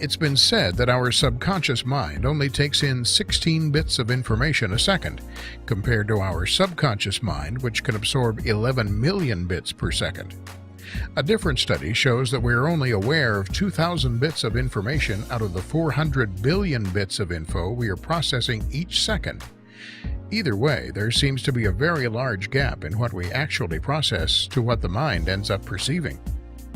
It's been said that our subconscious mind only takes in 16 bits of information a second, compared to our subconscious mind, which can absorb 11 million bits per second. A different study shows that we are only aware of 2,000 bits of information out of the 400 billion bits of info we are processing each second. Either way, there seems to be a very large gap in what we actually process to what the mind ends up perceiving.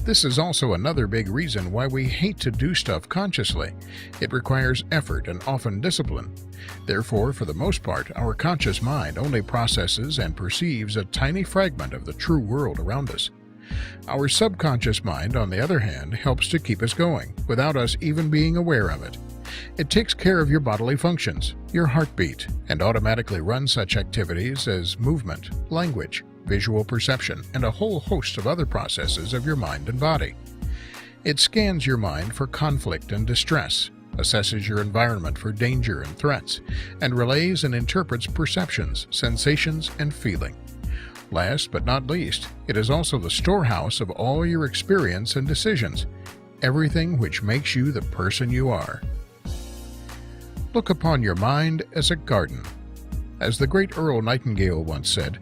This is also another big reason why we hate to do stuff consciously. It requires effort and often discipline. Therefore, for the most part, our conscious mind only processes and perceives a tiny fragment of the true world around us. Our subconscious mind, on the other hand, helps to keep us going, without us even being aware of it. It takes care of your bodily functions, your heartbeat, and automatically runs such activities as movement, language, visual perception, and a whole host of other processes of your mind and body. It scans your mind for conflict and distress, assesses your environment for danger and threats, and relays and interprets perceptions, sensations, and feeling. Last but not least, it is also the storehouse of all your experience and decisions, everything which makes you the person you are. Look upon your mind as a garden. As the great Earl Nightingale once said,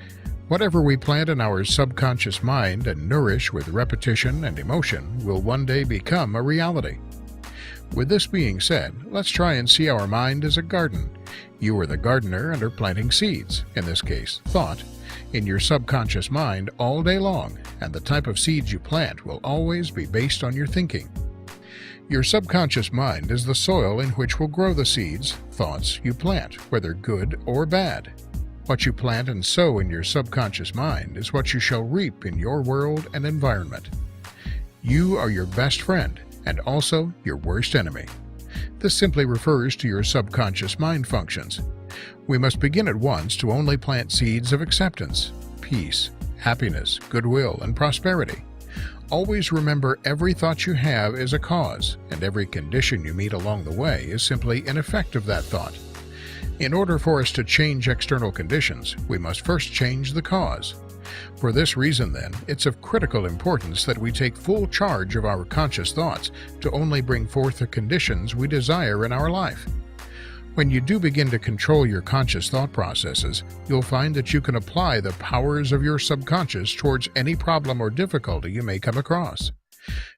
whatever we plant in our subconscious mind and nourish with repetition and emotion will one day become a reality. With this being said, let's try and see our mind as a garden. You are the gardener and are planting seeds, in this case, thought, in your subconscious mind all day long, and the type of seeds you plant will always be based on your thinking. Your subconscious mind is the soil in which will grow the seeds, thoughts you plant, whether good or bad. What you plant and sow in your subconscious mind is what you shall reap in your world and environment. You are your best friend and also your worst enemy. This simply refers to your subconscious mind functions. We must begin at once to only plant seeds of acceptance, peace, happiness, goodwill, and prosperity. Always remember every thought you have is a cause, and every condition you meet along the way is simply an effect of that thought. In order for us to change external conditions, we must first change the cause. For this reason, then, it's of critical importance that we take full charge of our conscious thoughts to only bring forth the conditions we desire in our life. When you do begin to control your conscious thought processes, you'll find that you can apply the powers of your subconscious towards any problem or difficulty you may come across.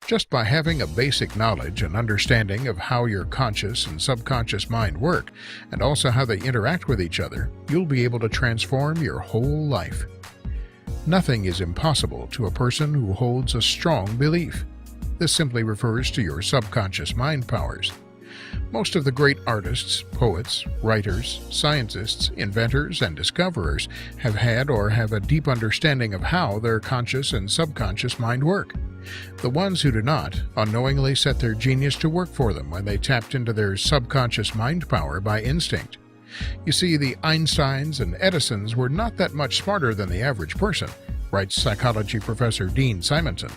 Just by having a basic knowledge and understanding of how your conscious and subconscious mind work, and also how they interact with each other, you'll be able to transform your whole life. Nothing is impossible to a person who holds a strong belief. This simply refers to your subconscious mind powers. Most of the great artists, poets, writers, scientists, inventors, and discoverers have had or have a deep understanding of how their conscious and subconscious mind work. The ones who do not unknowingly set their genius to work for them when they tapped into their subconscious mind power by instinct. You see, the Einsteins and Edisons were not that much smarter than the average person, writes psychology professor Dean Simonton.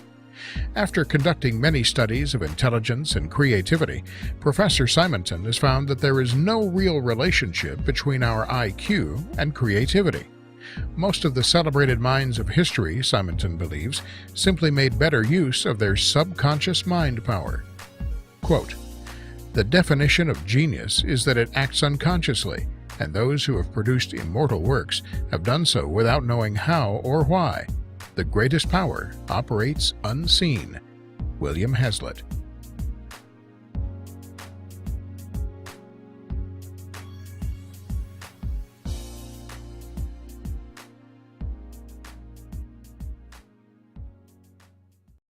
After conducting many studies of intelligence and creativity, Professor Simonton has found that there is no real relationship between our IQ and creativity. Most of the celebrated minds of history, Simonton believes, simply made better use of their subconscious mind power. Quote, "The definition of genius is that it acts unconsciously, and those who have produced immortal works have done so without knowing how or why. The greatest power operates unseen." William Hazlitt.